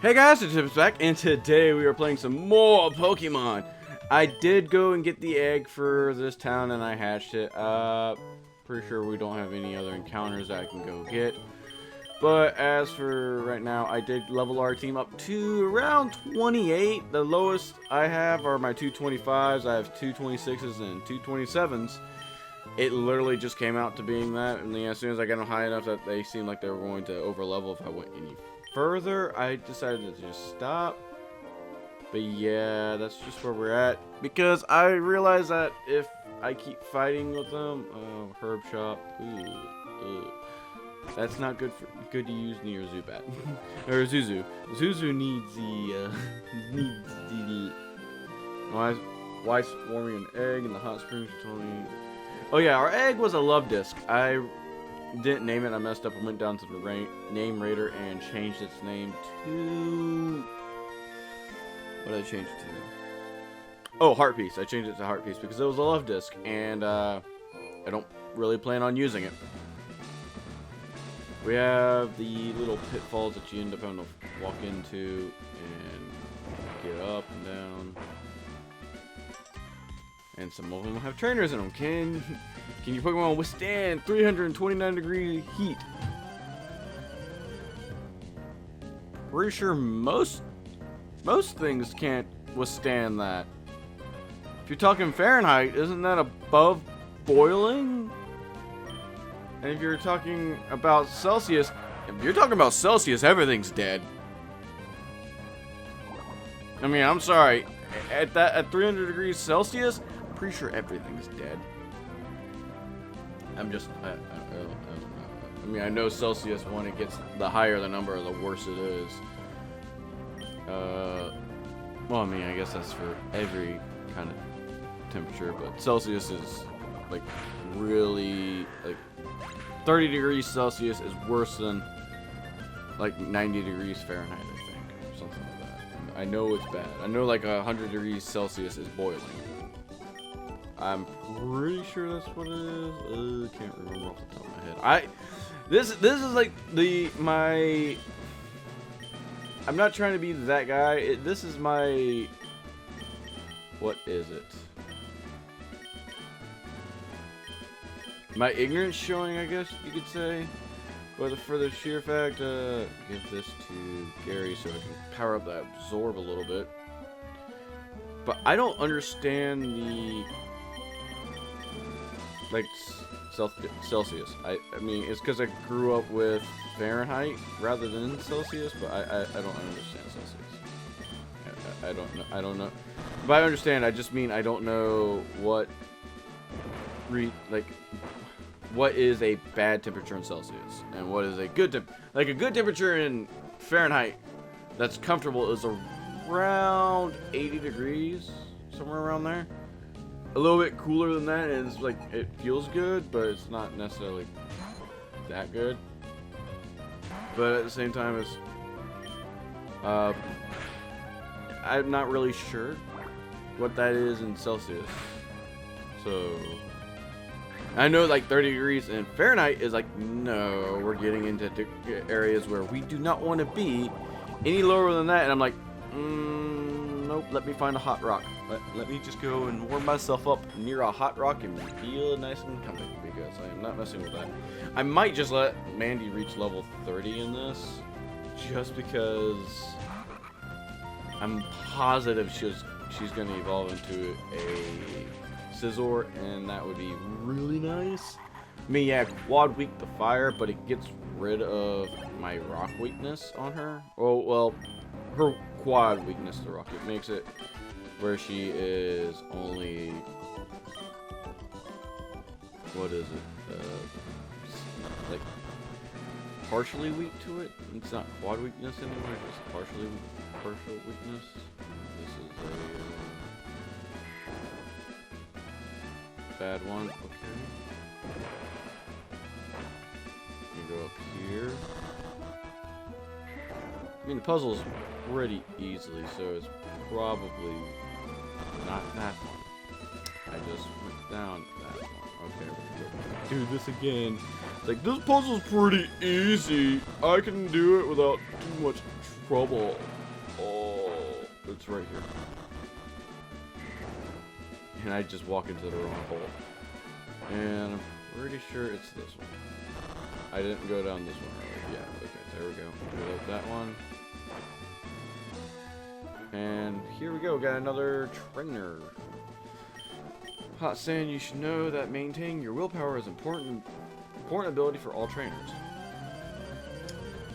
Hey guys, it's Tips back, and today we are playing some more Pokemon. I did go and get the egg for this town, and I hatched it. Pretty sure we don't have any other encounters that I can go get. But as for right now, I did level our team up to around 28. The lowest I have are my 225s. I have 226s and 227s. It literally just came out to being that, and then as soon as I got them high enough that they seemed like they were going to over level if I went any further, I decided to just stop. But yeah, that's just where we're at, because I realize that if I keep fighting with them, herb shop, that's not good to use near Zubat or Zuzu. Zuzu needs the why swarming an egg in the hot springs? You told me. Oh yeah, our egg was a love disc. I didn't name it. I messed up. I went down to the name raider and changed its name to... What did I change it to? Oh, Heart Piece. I changed it to Heart Piece because it was a love disc, and I don't really plan on using it. We have the little pitfalls that you end up having to walk into and get up and down. And some of them have trainers in them. Can your Pokemon withstand 329 degree heat? Pretty sure most things can't withstand that. If you're talking Fahrenheit, isn't that above boiling? And if you're talking about Celsius, everything's dead. I mean, I'm sorry. At 300 degrees Celsius, I'm pretty sure everything's dead. I don't know. I mean, I know Celsius, when it gets the higher the number, the worse it is. Well, I mean, I guess that's for every kind of temperature, but Celsius is like really, like 30 degrees Celsius is worse than like 90 degrees Fahrenheit, I think, or something like that. I know it's bad. I know like 100 degrees Celsius is boiling. I'm pretty sure that's what it is. Can't remember off the top of my head. This is like I'm not trying to be that guy. This is my... What is it? My ignorance showing, I guess you could say. But for the sheer fact, give this to Gary so I can power up that absorb a little bit. But I don't understand the... like Celsius. I mean, it's because I grew up with Fahrenheit rather than Celsius, but I don't understand Celsius. I don't know. By understand, I just mean I don't know what what is a bad temperature in Celsius and what is a good like a good temperature in Fahrenheit that's comfortable is around 80 degrees, somewhere around there. A little bit cooler than that, and it's like it feels good, but it's not necessarily that good. But at the same time, it's I'm not really sure what that is in Celsius. So I know like 30 degrees in Fahrenheit is like, no, we're getting into areas where we do not want to be any lower than that, and I'm like, nope, let me find a hot rock. Let me just go and warm myself up near a hot rock and feel nice and comfy, because I am not messing with that. I might just let Mandy reach level 30 in this, just because I'm positive she's going to evolve into a Scizor, and that would be really nice. I mean, yeah, quad weak to fire, but it gets rid of my rock weakness on her. Oh, well, her quad weakness to rock. It makes it where she is only, what is it, like partially weak to it. It's not quad weakness anymore, it's just partial weakness. This is a bad one. Okay, you go up here. I mean, the puzzle's pretty easily, so it's probably not that one. I just went down that one. Okay, we're gonna do this again. It's like, this puzzle's pretty easy. I can do it without too much trouble. Oh, it's right here. And I just walk into the wrong hole. And I'm pretty sure it's this one. I didn't go down this one earlier. Yeah, okay, there we go. Reload that one. And here we go, got another trainer. Hot Sand, you should know that maintaining your willpower is important ability for all trainers.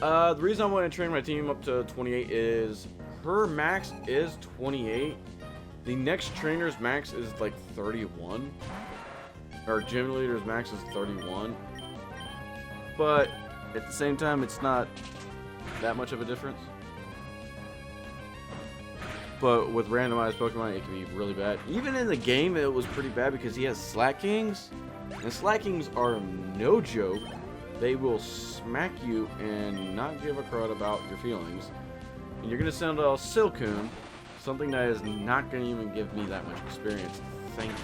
The reason I want to train my team up to 28 is her max is 28. The next trainer's max is like 31. Our gym leader's max is 31. But at the same time, it's not that much of a difference. But with randomized Pokemon, it can be really bad. Even in the game, it was pretty bad because he has Slack Kings. And Slack Kings are no joke. They will smack you and not give a crud about your feelings. And you're going to send a Silcoon, something that is not going to even give me that much experience. Thank you.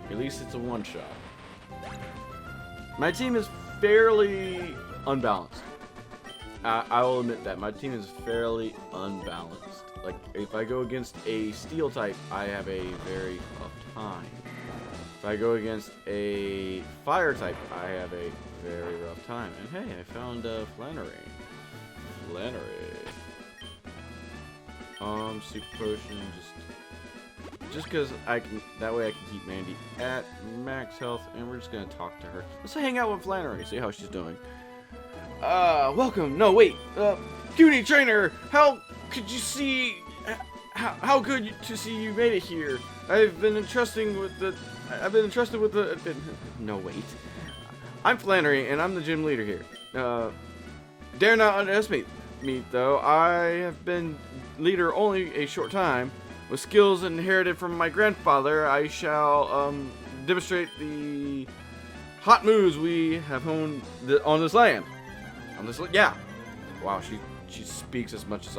At least it's a one-shot. My team is fairly unbalanced. I will admit that. My team is fairly unbalanced. Like, if I go against a Steel type, I have a very tough time. If I go against a Fire type, I have a very rough time. And hey, I found Flanary. Super Potion, just because I can, that way I can keep Mandy at max health, and we're just gonna talk to her. Let's hang out with Flanary, see how she's doing. Welcome. No, wait. Cutie trainer, how could you see? How good to see you made it here? I've been entrusted with the. No, wait. I'm Flanary, and I'm the gym leader here. Dare not underestimate me, though. I have been leader only a short time. With skills inherited from my grandfather, I shall demonstrate the hot moves we have honed on this land. Yeah. Wow, she speaks as much as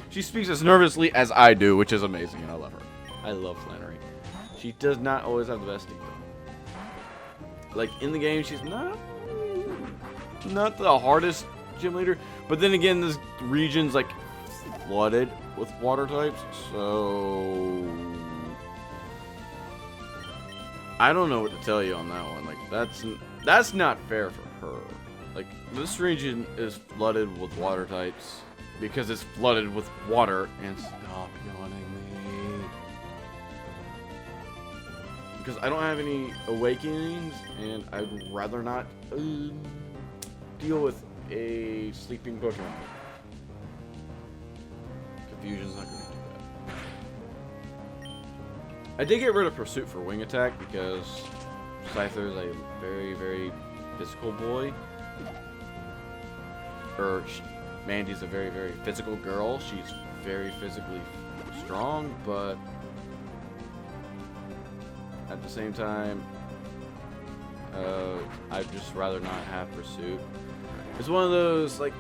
she speaks as nervously as I do, which is amazing, and I love her. I love Flanary. She does not always have the best team. Like in the game, she's not the hardest gym leader, but then again, this region's like flooded with water types, so I don't know what to tell you on that one. Like that's not fair for her. Like, this region is flooded with water types because it's flooded with water. And stop yawning me. Because I don't have any awakenings, and I'd rather not deal with a sleeping Pokemon. Confusion's not going to do that. I did get rid of Pursuit for Wing Attack because Scyther is a very, very physical boy. Mandy's a very, very physical girl. She's very physically strong, but at the same time, I'd just rather not have Pursuit. It's one of those, like,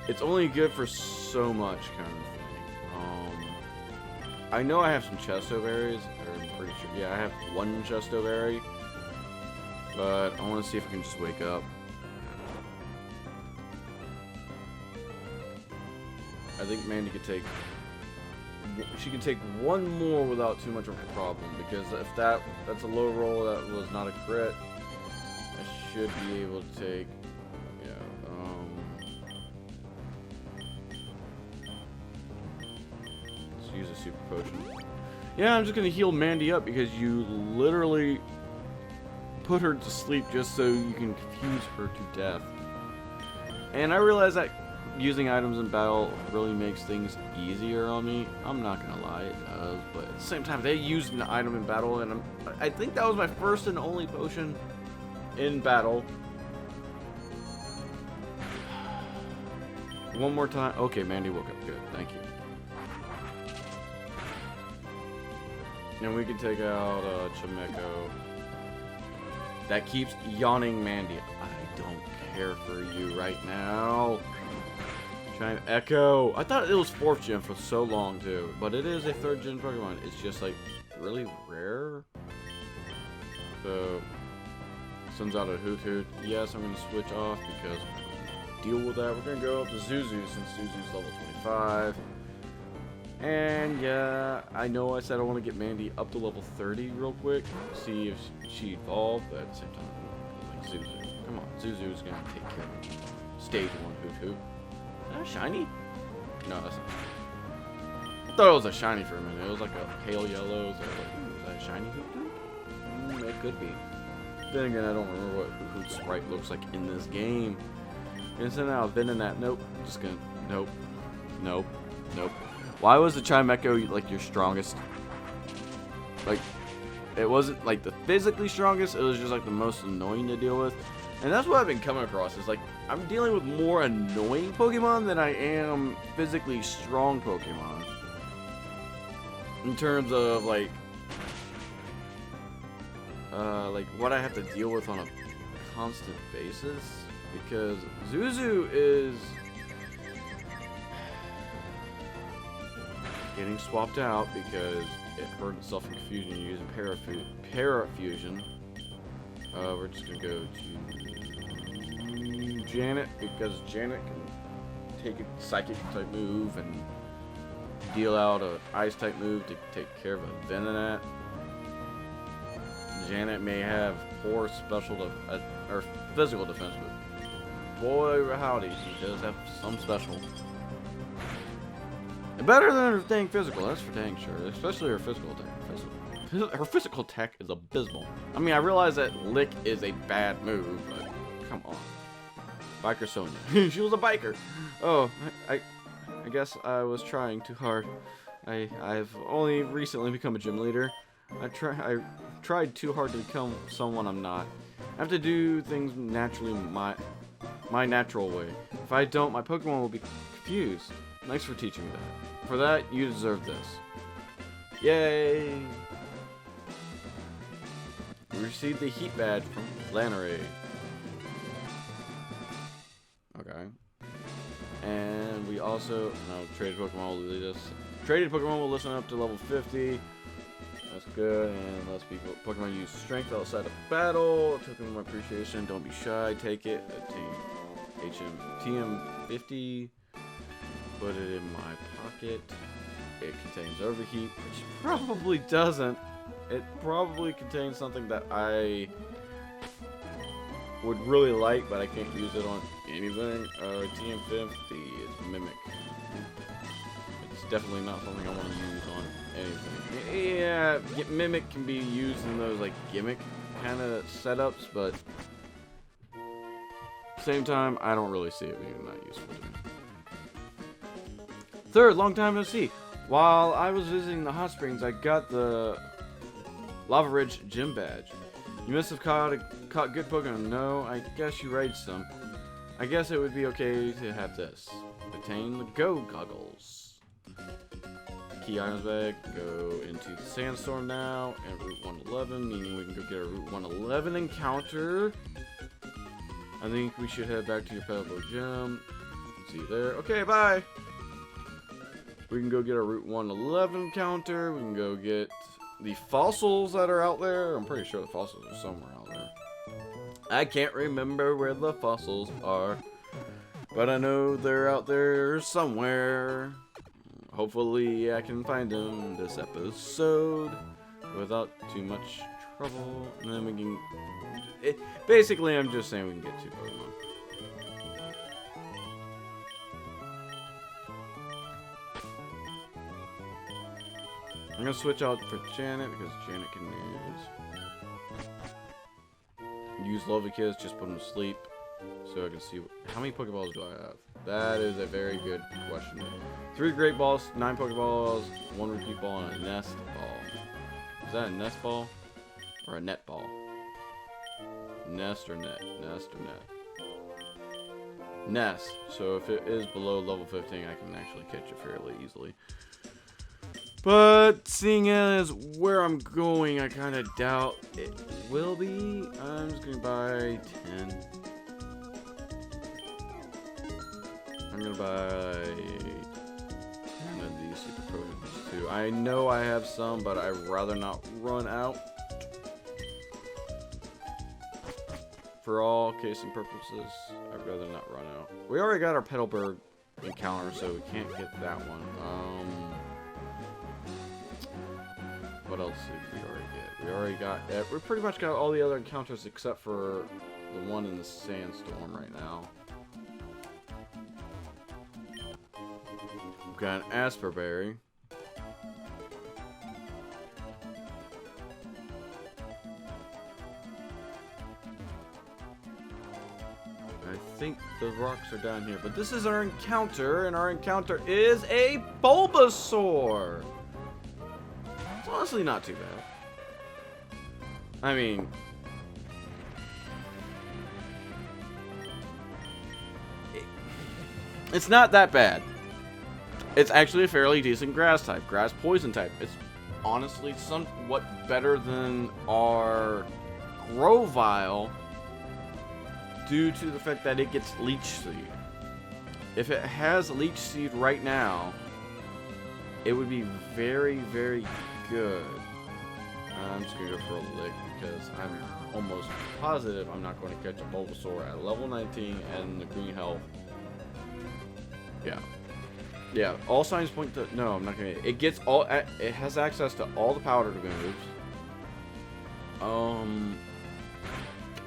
it's only good for so much kind of thing. I know I have some Chesto berries, or I'm pretty sure, yeah, I have one Chesto berry, but I want to see if I can just wake up. I think Mandy could take. She can take one more without too much of a problem, because if that's a low roll, that was not a crit. I should be able to take. Yeah. Let's use a super potion. Yeah, I'm just gonna heal Mandy up because you literally put her to sleep just so you can confuse her to death. And I realize that using items in battle really makes things easier on me. I'm not gonna lie, it does, but at the same time, they used an item in battle, and I think that was my first and only potion in battle. One more time. Okay, Mandy woke up. Good, thank you. And we can take out Chimeco. That keeps yawning Mandy. I don't care for you right now. Trying Echo. I thought it was 4th gen for so long too, but it is a 3rd gen Pokemon. It's just like really rare. So, sends out a Hoot Hoot. Yes, I'm going to switch off because deal with that. We're going to go up to Zuzu since Zuzu's level 25. And yeah, I know I said I want to get Mandy up to level 30 real quick. See if she evolved, but at the same time, like Zuzu. Come on, Zuzu's going to take care of it. Stage 1 Hoot Hoot. Is that a shiny? No, that's not. I thought it was a shiny for a minute. It was like a pale yellow. So I was like, ooh, is that a shiny Hoot Hoot? It could be. Then again, I don't remember what Hoot Hoot's sprite looks like in this game. And so now I've been in that. Nope. Just gonna. Nope. Nope. Nope. Why was the Chimecho like your strongest? Like, it wasn't like the physically strongest. It was just like the most annoying to deal with. And that's what I've been coming across. Is like I'm dealing with more annoying Pokemon than I am physically strong Pokemon. In terms of like what I have to deal with on a constant basis, because Zuzu is getting swapped out because it hurt itself in confusion using Parafusion. We're just gonna go to Janet because Janet can take a psychic type move and deal out a ice type move to take care of a Venonat. Janet may have poor special or physical defense, but boy howdy, she does have some special. And better than her dang physical, that's for dang sure. Especially her physical attack. Her physical attack is abysmal. I mean, I realize that Lick is a bad move, but come on. Biker Sonia. She was a biker. Oh, I guess I was trying too hard. I've only recently become a gym leader. I tried too hard to become someone I'm not. I have to do things naturally my natural way. If I don't, my Pokemon will be confused. Thanks for teaching me that. For that, you deserve this. Yay! We received the Heat Badge from Flanary. Okay. And we also... No, traded Pokemon will lead us. Traded Pokemon will listen up to level 50. That's good. And less people. Pokemon use strength outside of battle. Took them my appreciation. Don't be shy. Take it. Obtain TM50. Put it in my pocket. It contains Overheat, which probably doesn't. It probably contains something that I would really like, but I can't use it on anything. TM50 is Mimic. It's definitely not something I want to use on anything. Yeah, Mimic can be used in those like gimmick kind of setups, but same time, I don't really see it being that useful to me. Third, long time no see. While I was visiting the hot springs, I got the Lava Ridge Gym Badge. You must have caught good Pokemon. No, I guess you raised some. I guess it would be okay to have this. Obtain the Go Goggles. Key items bag. Go into the Sandstorm now. And Route 111, meaning we can go get a Route 111 encounter. I think we should head back to your Pebble Gym. See you there. Okay, bye! We can go get a Route 111 encounter. We can go get the fossils that are out there. I'm pretty sure the fossils are somewhere out there. I can't remember where the fossils are, but I know they're out there somewhere. Hopefully I can find them this episode without too much trouble. And then we can... basically, I'm just saying we can get 2 Pokemon. I'm gonna switch out for Janet because Janet can use Lovikiss, just put him to sleep so I can see how many Pokeballs do I have. That is a very good question. 3 Great Balls, 9 Pokeballs, 1 Repeat Ball, and a Nest Ball. Is that a Nest Ball or a Net Ball? Nest or Net? Nest or Net? Nest. So if it is below level 15, I can actually catch it fairly easily. But seeing as where I'm going, I kind of doubt it will be. I'm just going to buy 10. I'm going to buy 10 of these super potions too. I know I have some, but I'd rather not run out. for all case and purposes. I'd rather not run out. We already got our Petalburg encounter, so we can't get that one. What else did we already get? We already got... we pretty much got all the other encounters except for the one in the sandstorm right now. We've got an Asperberry. I think the rocks are down here, but this is our encounter, and our encounter is a Bulbasaur. It's honestly not too bad. I mean, it's not that bad. It's actually a fairly decent grass type, grass poison type. It's honestly somewhat better than our Grovyle, due to the fact that it gets Leech Seed. If it has Leech Seed right now, it would be very, very good. I'm just going to go for a lick because I'm almost positive I'm not going to catch a Bulbasaur at level 19 and the green health. Yeah. Yeah, all signs point to... No, I'm not going to... It gets all... It has access to all the powder moves.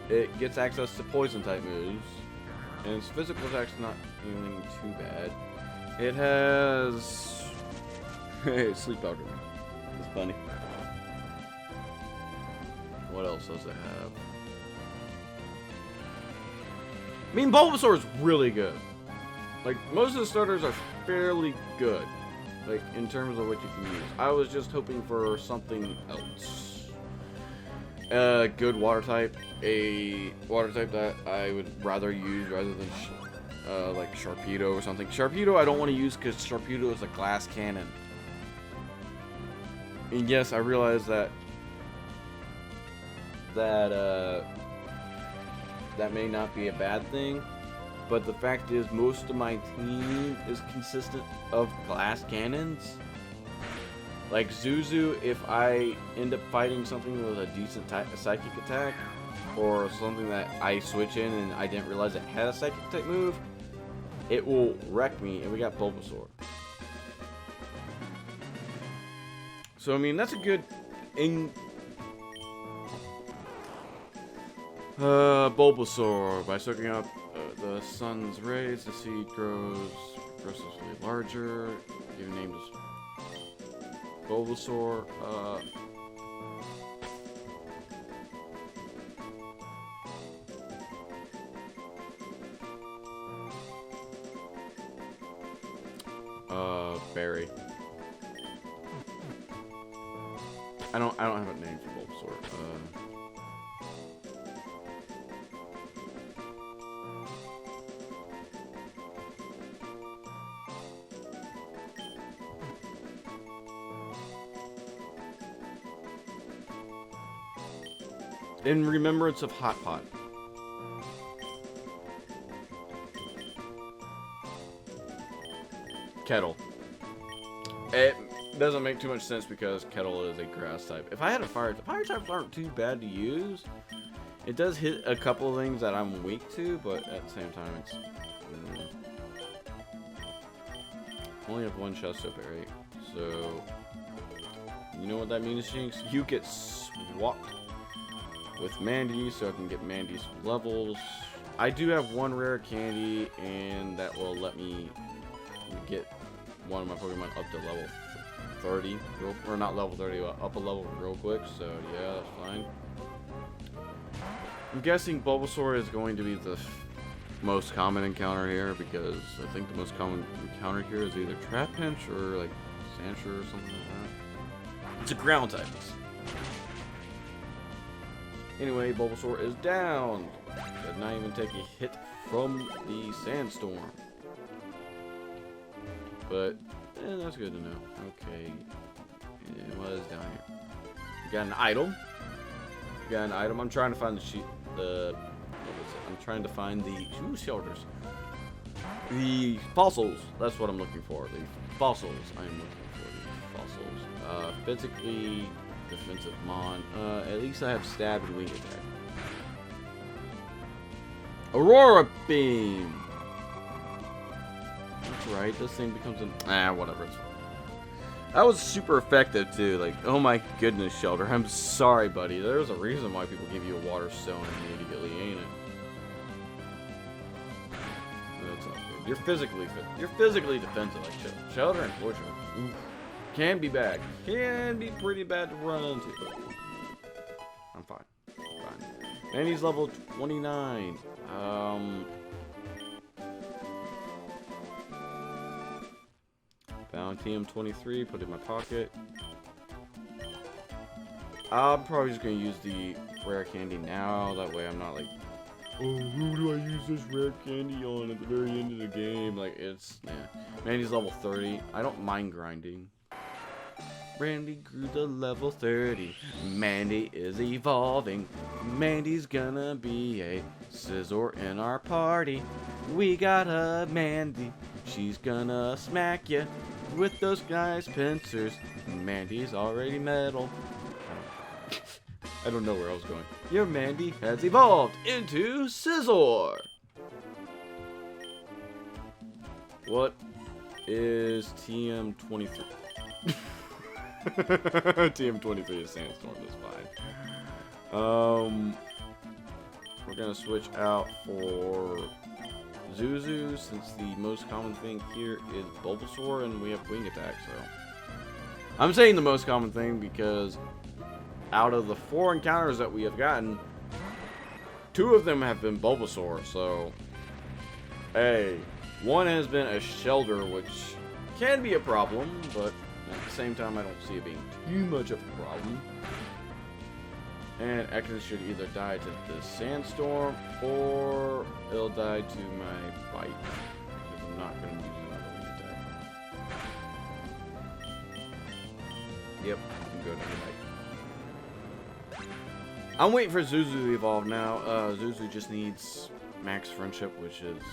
It gets access to poison type moves, and its physical attack's not even too bad. It has sleep powder. It's funny. What else does it have? I mean, Bulbasaur is really good. Like, most of the starters are fairly good, like in terms of what you can use. I was just hoping for something else. Good water type, a water type that I would rather use rather than like Sharpedo or something. Sharpedo I don't want to use because Sharpedo is a glass cannon. And yes, I realize that that may not be a bad thing, but the fact is most of my team is consistent of glass cannons. Like Zuzu, if I end up fighting something with a decent psychic attack, or something that I switch in and I didn't realize it had a psychic type move, it will wreck me, and we got Bulbasaur. So, I mean, that's a good... Bulbasaur. By soaking up the sun's rays, the seed grows progressively larger. Your name is... Bulbasaur, Berry. I don't have a name for Bulbasaur. In remembrance of Hot Pot. Kettle. It doesn't make too much sense because Kettle is a grass type. If I had a fire types aren't too bad to use. It does hit a couple of things that I'm weak to, but at the same time it's... only have one Chesto Berry, so... You know what that means, Jinx? You get swapped with Mandy, so I can get Mandy's levels. I do have one rare candy, and that will let me get one of my Pokemon up to level 30, or not level 30, up a level real quick, so yeah, that's fine. I'm guessing Bulbasaur is going to be the most common encounter here, because I think the most common encounter here is either Trapinch or like Sandshrew or something like that. It's a ground type. Anyway, Bulbasaur is down. Did not even take a hit from the sandstorm. But, that's good to know. Okay. What is down here? We got an item. I'm trying to find I'm trying to find the shelters. The fossils. That's what I'm looking for. The fossils. I'm looking for the fossils. Physically defensive Mon. At least I have stab and wing attack. Aurora Beam. That's right. This thing becomes an whatever. It's fine. That was super effective too. Like, oh my goodness, Shelter. I'm sorry, buddy. There's a reason why people give you a water stone immediately, ain't it? That's not good. You're physically fit. You're physically defensive like Shelter. Unfortunately, can be bad. Can be pretty bad to run into. I'm fine. And he's level 29. Found TM23, put it in my pocket. I'm probably just gonna use the rare candy now. That way I'm not like, oh, who do I use this rare candy on at the very end of the game? Like, it's, Mandy's level 30. I don't mind grinding. Randy grew to level 30. Mandy is evolving. Mandy's gonna be a Scizor in our party. We got a Mandy. She's gonna smack ya with those guys' pincers. Mandy's already metal. I don't know where I was going. Your Mandy has evolved into Scizor. What is TM23? TM23 is Sandstorm, is fine. We're gonna switch out for Zuzu, since the most common thing here is Bulbasaur, and we have Wing Attack, so... I'm saying the most common thing because out of the 4 encounters that we have gotten, 2 of them have been Bulbasaur, so... Hey, 1 has been a Shelter, which can be a problem, but at the same time, I don't see it being too much of a problem. And Ekans should either die to the Sandstorm, or it'll die to my Bite. Because I'm not going to use another Wing Attack. Yep, I'm good on the Bite. I'm waiting for Zuzu to evolve now. Zuzu just needs Max Friendship, which is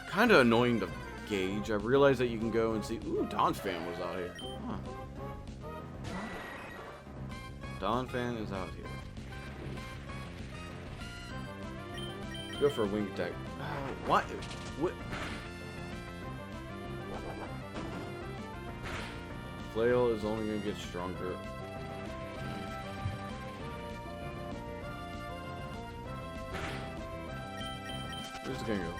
kind of annoying to gauge. I realized that you can go and see... Ooh, Donphan was out here. Huh. Donphan is out here. Go for a Wing Attack. What? What? Flail is only going to get stronger. We're just going to go.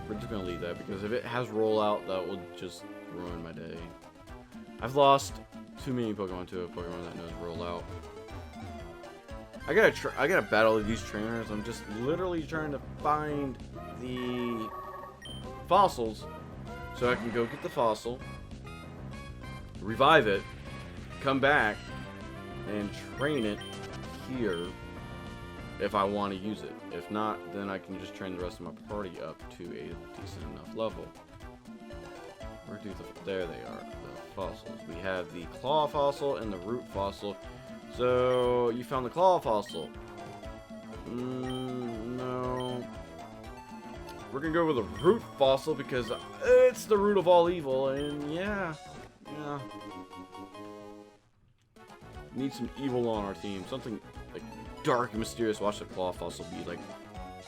We're just going to leave that, because if it has rollout, that will just ruin my day. I've lost too many Pokemon to a Pokemon that knows rollout. I gotta battle these trainers. I'm just literally trying to find the fossils so I can go get the fossil, revive it, come back, and train it here if I want to use it. If not, then I can just train the rest of my party up to a decent enough level. There they are, the fossils. We have the claw fossil and the root fossil. So, you found the claw fossil. No. We're gonna go with the root fossil because it's the root of all evil, and yeah. Need some evil on our team. Something like dark and mysterious. Watch the claw fossil be like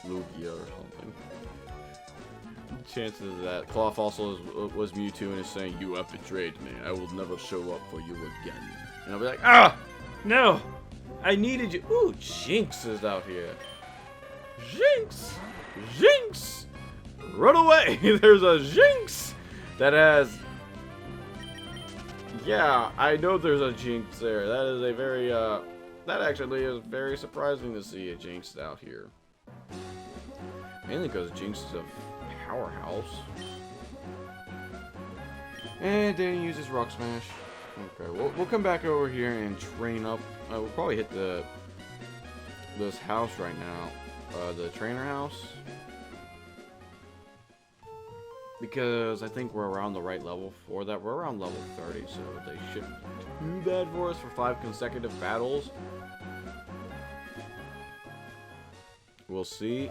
Lugia or something. Chances of that. Claw fossil was Mewtwo and is saying, "You have betrayed me. I will never show up for you again." And I'll be like, "Ah! No! I needed you." Ooh, Jinx is out here. Jinx! Jinx! Run away! There's a Jinx that has... Yeah, I know there's a Jinx there. That is a very, that actually is very surprising to see a Jinx out here. Mainly because Jinx is a powerhouse. And then uses Rock Smash. Okay, we'll come back over here and train up. We'll probably hit this house right now, the trainer house, because I think we're around the right level for that. We're around level 30, so they shouldn't be too bad for us for 5 consecutive battles. We'll see.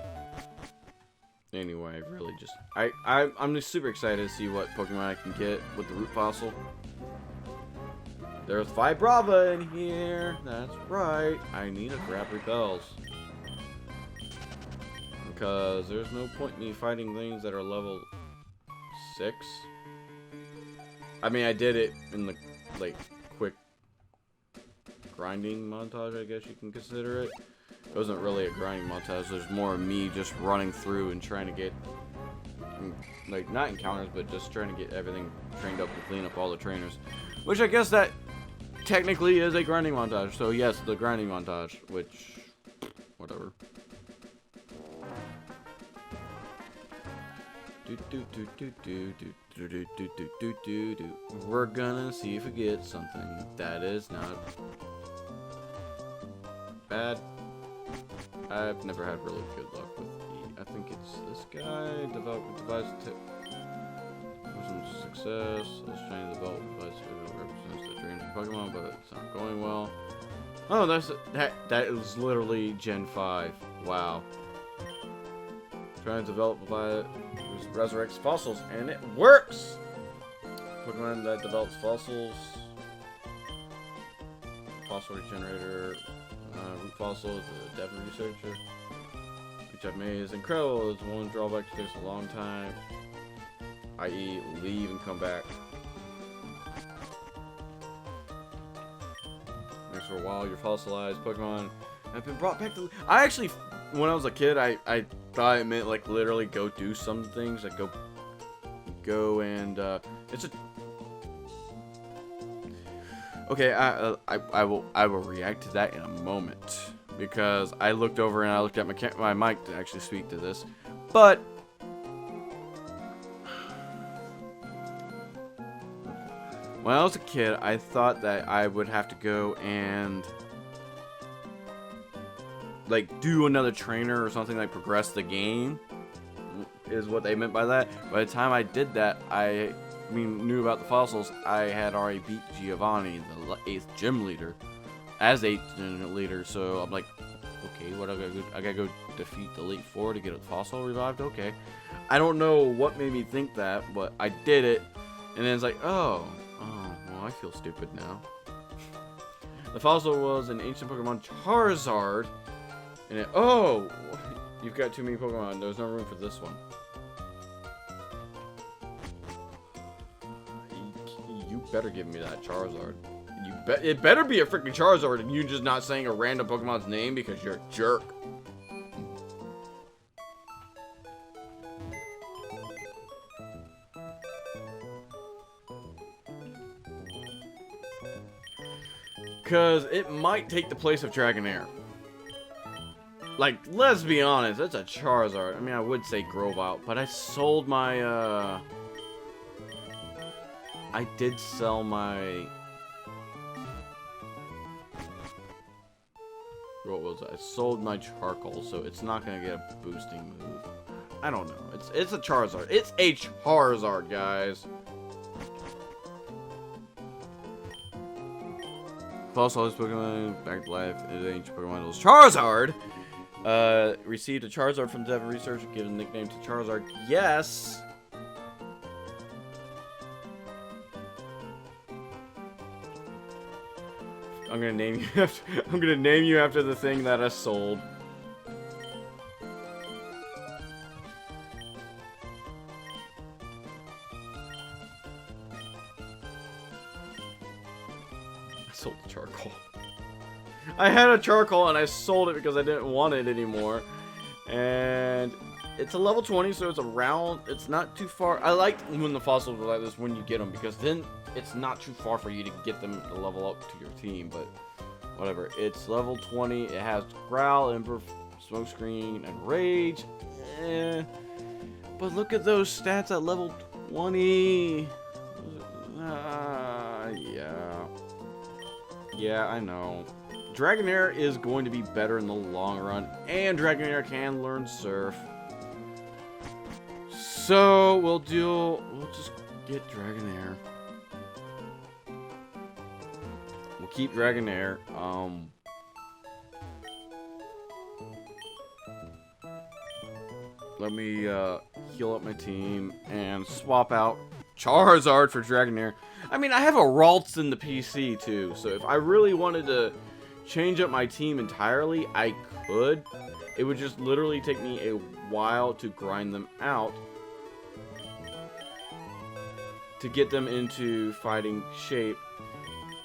Anyway, really just I'm just super excited to see what Pokemon I can get with the root fossil. There's Vibrava in here. That's right. I need to grab repels. because there's no point in me fighting things that are level 6. I mean, I did it in the, like, quick grinding montage, I guess you can consider it. It wasn't really a grinding montage. There's more of me just running through and trying to get, like, not encounters, but just trying to get everything trained up and clean up all the trainers. Which I guess that technically is a grinding montage. So yes, the grinding montage, which, whatever. We're gonna see if we get something that is not bad. I've never had really good luck with I think it's this guy. Develop device tip. Some success. Let's try to develop device that represents the dreams of Pokemon, but it's not going well. Oh, that is literally Gen 5. Wow. Trying to develop device resurrects fossils, and it works. Pokemon that develops fossils. Fossil regenerator. Root fossil is a depth researcher. Which I've made is incredible. It's one drawback that takes a long time. I.e. leave and come back. Next for a while, your fossilized Pokemon have been brought back to... I actually, when I was a kid, I thought it meant like literally go do some things. Like go and it's a... Okay, I will react to that in a moment. Because I looked over and I looked at my mic to actually speak to this. But... when I was a kid, I thought that I would have to go and... like, do another trainer or something, like, progress the game. Is what they meant by that. By the time I did that, I knew about the fossils. I had already beat Giovanni, the 8th gym leader. As 8th gym leader, so I'm like, okay, what I gotta go? I gotta go defeat the Elite Four to get a fossil revived? Okay. I don't know what made me think that, but I did it. And then it's like, well, I feel stupid now. The fossil was an ancient Pokemon Charizard. And you've got too many Pokemon. There's no room for this one. You better give me that Charizard. It better be a freaking Charizard and you just not saying a random Pokemon's name because you're a jerk. Because it might take the place of Dragonair. Like, let's be honest, that's a Charizard. I mean, I would say Grovyle, but I sold my, I did sell my... what was it? I sold my Charcoal, so it's not gonna get a boosting move. I don't know. It's a Charizard. It's a Charizard, guys. Also, this Pokemon back to life. It ancient Pokemon was Charizard. Received a Charizard from Devon Research. Given a nickname to Charizard. Yes. I'm gonna name you after the thing that I sold. I sold the Charcoal. I had a Charcoal and I sold it because I didn't want it anymore. And it's a level 20, so it's around. It's not too far. I like when the fossils are like this when you get them, because then it's not too far for you to get them to level up to your team. But whatever. It's level 20. It has Growl, Ember, Smokescreen, and Rage. But look at those stats at level 20. Yeah, I know. Dragonair is going to be better in the long run, and Dragonair can learn Surf. So we'll just get Dragonair. We'll keep Dragonair. Let me heal up my team and swap out Charizard for Dragonair. I mean, I have a Ralts in the PC too, so if I really wanted to change up my team entirely, I could. it would just literally take me a while to grind them out to get them into fighting shape.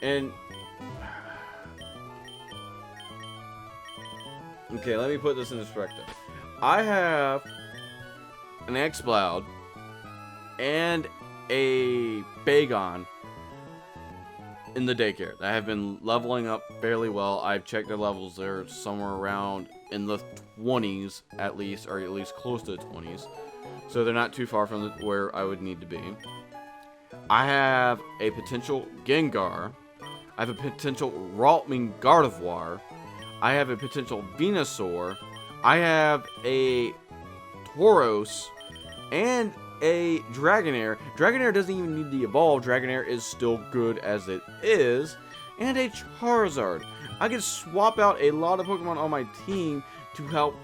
And okay, let me put this in perspective. I have an Exploud and a Bagon in the daycare that have been leveling up fairly well. I've checked their levels. They're somewhere around in the 20s at least, or at least close to the 20s. So they're not too far from where I would need to be. I have a potential Gengar. I have a potential Raltman Gardevoir. I have a potential Venusaur. I have a Tauros and a Dragonair. Dragonair doesn't even need to evolve. Dragonair is still good as it is. And a Charizard. I could swap out a lot of Pokemon on my team to help.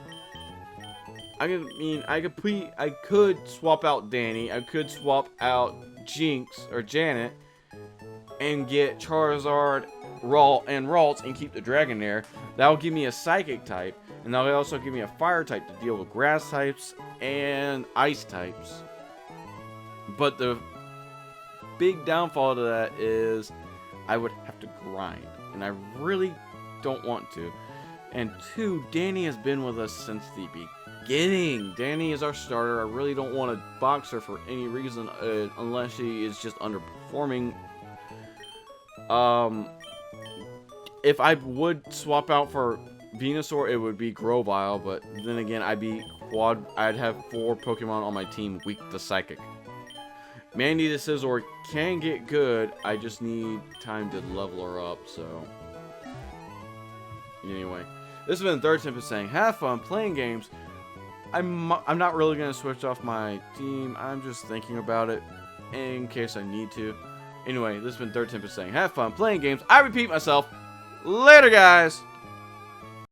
I could swap out Danny. I could swap out Jinx or Janet and get Charizard, Ralts and keep the Dragonair. That'll give me a Psychic type, and that'll also give me a Fire type to deal with Grass types and Ice types. But the big downfall to that is I would have to grind, and I really don't want to. And 2, Danny has been with us since the beginning. Danny is our starter. I really don't want to box her for any reason unless she is just underperforming. If I would swap out for Venusaur, it would be Grovyle, but then again, I'd have 4 Pokemon on my team weak to Psychic. Mandy the Scizor can get good. I just need time to level her up, so. Anyway, this has been Third Tempest saying, have fun playing games. I'm not really going to switch off my team. I'm just thinking about it in case I need to. Anyway, this has been Third Tempest saying, have fun playing games. I repeat myself. Later, guys.